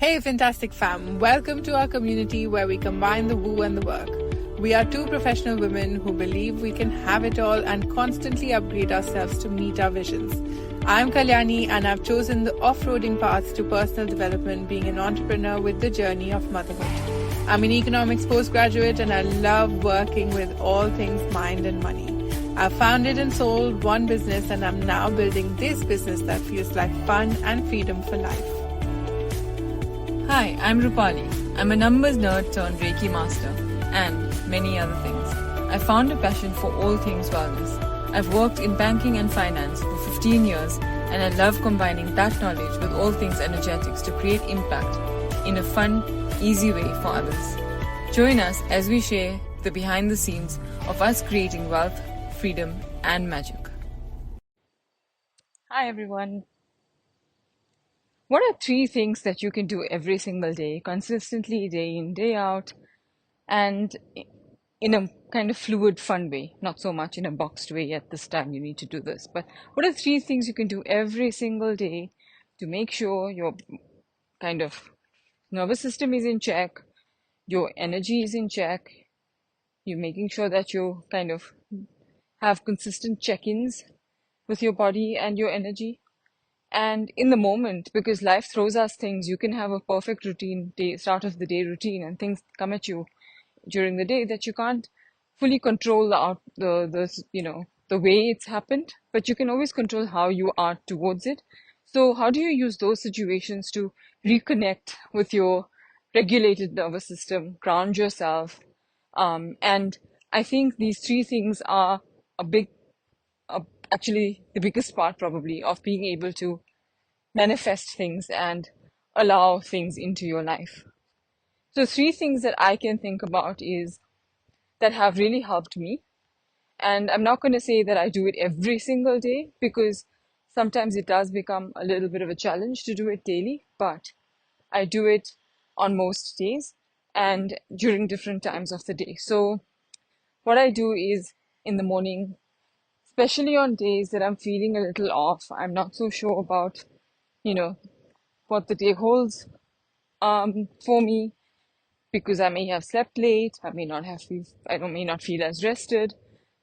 Hey, fantastic fam. Welcome to our community where we combine the woo and the work. We are two professional women who believe we can have it all and constantly upgrade ourselves to meet our visions. I'm Kalyani and I've chosen the off-roading path to personal development, being an entrepreneur with the journey of motherhood. I'm an economics postgraduate and I love working with all things mind and money. I've founded and sold one business and I'm now building this business that feels like fun and freedom for life. Hi, I'm Rupali. I'm a numbers nerd turned Reiki master and many other things. I found a passion for all things wellness. I've worked in banking and finance for 15 years and I love combining that knowledge with all things energetics to create impact in a fun, easy way for others. Join us as we share the behind the scenes of us creating wealth, freedom and magic. Hi everyone. What are 3 things that you can do every single day, consistently, day in, day out, and in a kind of fluid, fun way, not so much in a boxed way at this time you need to do this, but what are 3 things you can do every single day to make sure your kind of nervous system is in check, your energy is in check, you're making sure that you kind of have consistent check-ins with your body and your energy, and in the moment, because life throws us things, you can have a perfect routine day, start of the day routine, and things come at you during the day that you can't fully control the way it's happened, but you can always control how you are towards it. So how do you use those situations to reconnect with your regulated nervous system, ground yourself? And I think these 3 things are actually the biggest part probably of being able to manifest things and allow things into your life. So 3 things that I can think about is that have really helped me. And I'm not going to say that I do it every single day because sometimes it does become a little bit of a challenge to do it daily, but I do it on most days and during different times of the day. So what I do is in the morning, especially on days that I'm feeling a little off, I'm not so sure about, what the day holds for me, because I may have slept late, I may not feel as rested.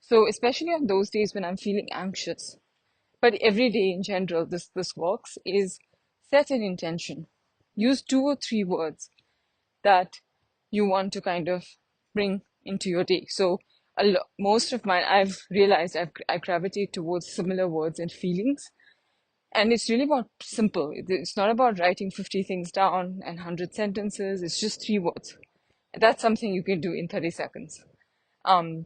So especially on those days when I'm feeling anxious, but every day in general, this works, is set an intention. Use 2 or 3 words that you want to kind of bring into your day. So most of mine, I've realized I gravitate towards similar words and feelings. And it's really about simple. It's not about writing 50 things down and 100 sentences. It's just 3 words. That's something you can do in 30 seconds. And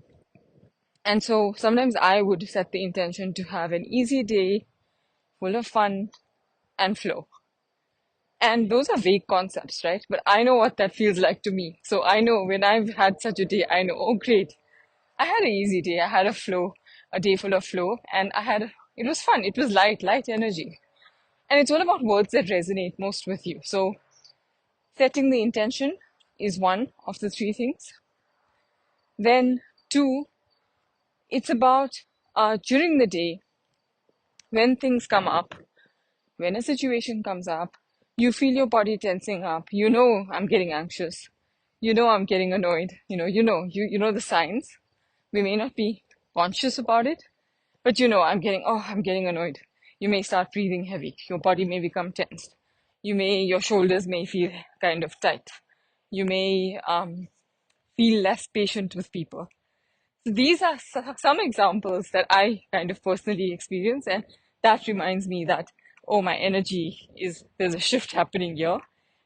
so sometimes I would set the intention to have an easy day, full of fun and flow. And those are vague concepts, right? But I know what that feels like to me. So I know when I've had such a day, I know, oh, great. I had an easy day. I had a day full of flow, and it was fun. It was light energy. And it's all about words that resonate most with you. So setting the intention is one of the 3 things. Then 2, it's about during the day, when things come up, when a situation comes up, you feel your body tensing up. I'm getting anxious. I'm getting annoyed. You know the signs. We may not be conscious about it, but I'm getting annoyed. You may start breathing heavy. Your body may become tensed. Your shoulders may feel kind of tight. You may feel less patient with people. So these are some examples that I kind of personally experience, and that reminds me that, oh, my energy there's a shift happening here,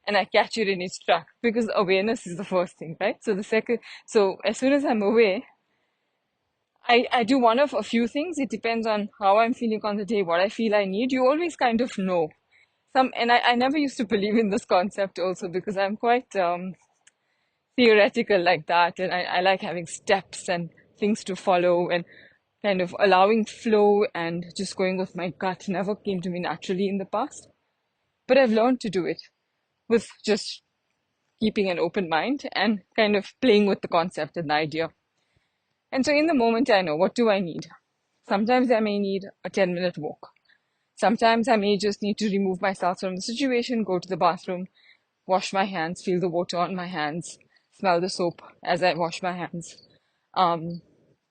and I catch it in its track, because awareness is the first thing, right? So as soon as I'm aware, I do one of a few things. It depends on how I'm feeling on the day, what I feel I need. You always kind of know. And I never used to believe in this concept also, because I'm quite theoretical like that, and I like having steps and things to follow, and kind of allowing flow and just going with my gut never came to me naturally in the past. But I've learned to do it with just keeping an open mind and kind of playing with the concept and the idea. And so in the moment, I know, what do I need? Sometimes I may need a 10-minute walk. Sometimes I may just need to remove myself from the situation, go to the bathroom, wash my hands, feel the water on my hands, smell the soap as I wash my hands, um,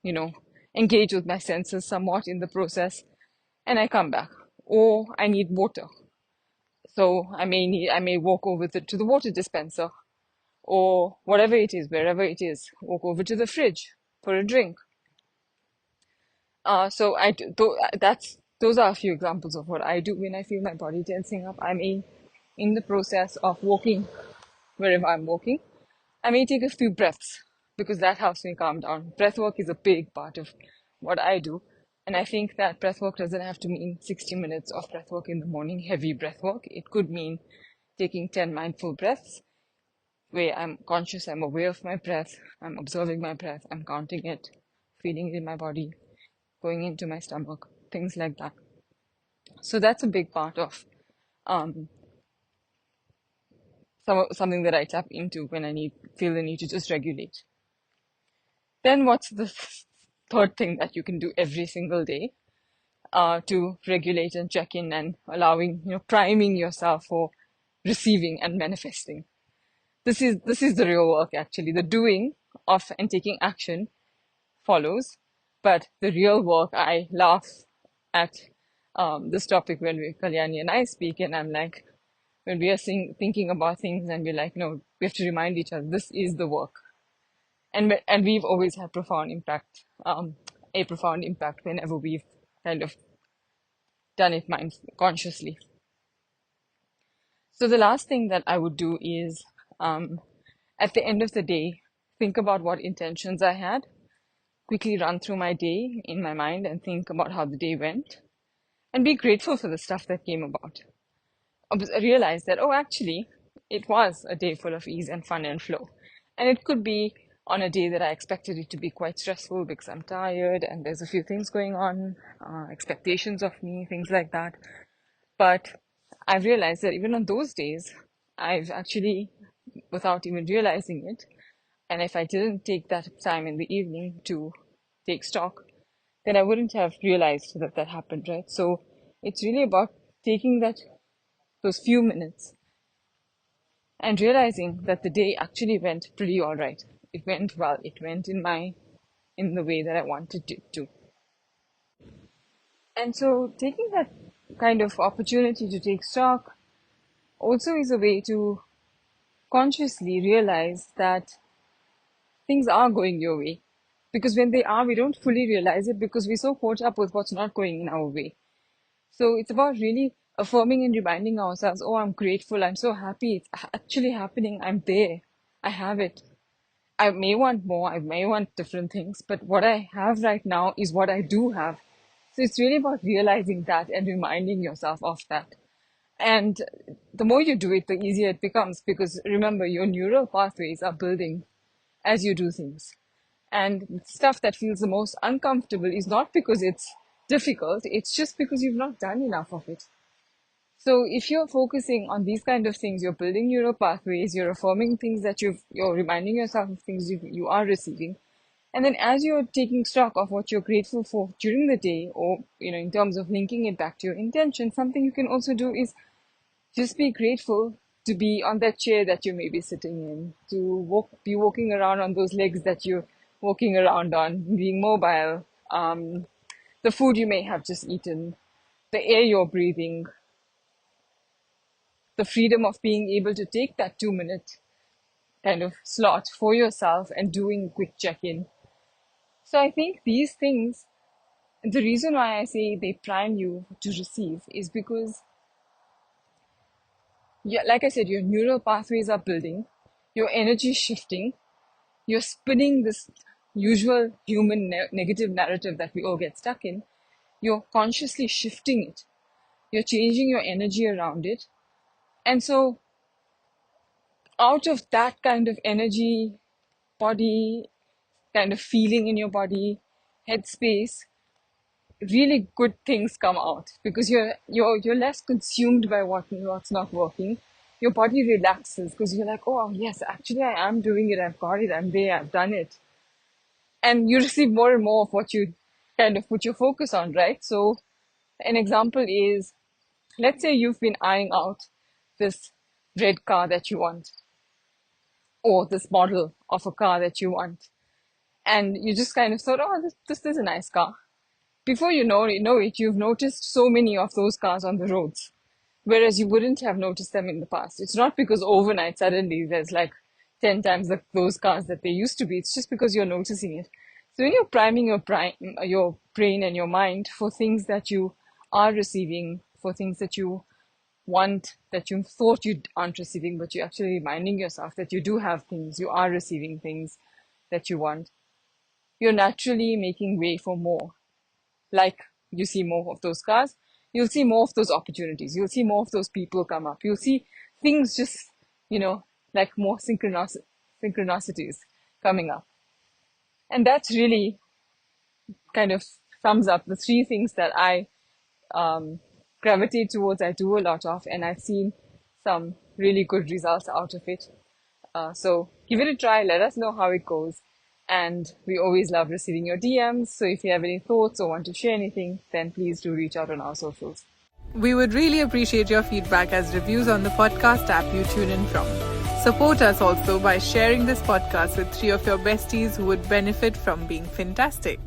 you know, engage with my senses somewhat in the process, and I come back. Or I need water. So I may walk over to the water dispenser or whatever it is, wherever it is, walk over to the fridge for a drink. So those are a few examples of what I do when I feel my body tensing up. I may, in the process of walking wherever I'm walking, I may take a few breaths because that helps me calm down. Breath work is a big part of what I do. And I think that breath work doesn't have to mean 60 minutes of breath work in the morning, heavy breath work. It could mean taking 10 mindful breaths where I'm conscious, I'm aware of my breath, I'm observing my breath, I'm counting it, feeling it in my body, going into my stomach, things like that. So that's a big part of um, something that I tap into when I feel the need to just regulate. Then what's the third thing that you can do every single day to regulate and check in and allowing, priming yourself for receiving and manifesting? This is the real work actually. The doing of and taking action follows, but the real work, I laugh at this topic when Kalyani and I speak, and I'm like, when we are thinking about things, and we're like, no, we have to remind each other, this is the work. And we've always had a profound impact whenever we've kind of done it consciously. So the last thing that I would do is, at the end of the day, think about what intentions I had, quickly run through my day in my mind and think about how the day went, and be grateful for the stuff that came about. Realize that, oh, actually, it was a day full of ease and fun and flow. And it could be on a day that I expected it to be quite stressful because I'm tired and there's a few things going on, expectations of me, things like that. But I've realized that even on those days, I've actually, without even realizing it, and if I didn't take that time in the evening to take stock, then I wouldn't have realized that that happened, right? So it's really about taking those few minutes and realizing that the day actually went pretty all right. It went well. It went in the way that I wanted it to. And so taking that kind of opportunity to take stock also is a way to consciously realize that things are going your way. Because when they are, we don't fully realize it because we're so caught up with what's not going in our way. So it's about really affirming and reminding ourselves, oh, I'm grateful, I'm so happy, it's actually happening, I'm there, I have it. I may want more, I may want different things, but what I have right now is what I do have. So it's really about realizing that and reminding yourself of that. And the more you do it, the easier it becomes because remember, your neural pathways are building as you do things. And stuff that feels the most uncomfortable is not because it's difficult, it's just because you've not done enough of it. So if you're focusing on these kind of things, you're building neural pathways, you're affirming things that you're reminding yourself of things you are receiving. And then as you're taking stock of what you're grateful for during the day, or, in terms of linking it back to your intention, something you can also do is just be grateful to be on that chair that you may be sitting in, to be walking around on those legs that you're walking around on, being mobile, the food you may have just eaten, the air you're breathing, the freedom of being able to take that 2 minute kind of slot for yourself and doing a quick check-in. So I think these things, the reason why I say they prime you to receive is because, yeah, like I said, your neural pathways are building, your energy is shifting, you're spinning this usual human negative narrative that we all get stuck in. You're consciously shifting it. You're changing your energy around it. And so out of that kind of energy, body, kind of feeling in your body, headspace, really good things come out because you're less consumed by what's not working. Your body relaxes because you're like, oh yes, actually I am doing it, I've got it, I'm there, I've done it. And you receive more and more of what you kind of put your focus on, right? So an example is, let's say you've been eyeing out this red car that you want, or this model of a car that you want. And you just kind of thought, oh, this is a nice car. Before you know it, you've noticed so many of those cars on the roads, whereas you wouldn't have noticed them in the past. It's not because overnight suddenly there's like 10 times those cars that they used to be. It's just because you're noticing it. So when you're priming your brain and your mind for things that you are receiving, for things that you want, that you thought you aren't receiving, but you're actually reminding yourself that you do have things, you are receiving things that you want, you're naturally making way for more. Like you see more of those cars, you'll see more of those opportunities, you'll see more of those people come up, you'll see things just, like more synchronicities coming up. And that's really kind of sums up the three things that I gravitate towards, I do a lot of, and I've seen some really good results out of it. So give it a try, let us know how it goes. And we always love receiving your DMs. So if you have any thoughts or want to share anything, then please do reach out on our socials. We would really appreciate your feedback as reviews on the podcast app you tune in from. Support us also by sharing this podcast with 3 of your besties who would benefit from being fantastic.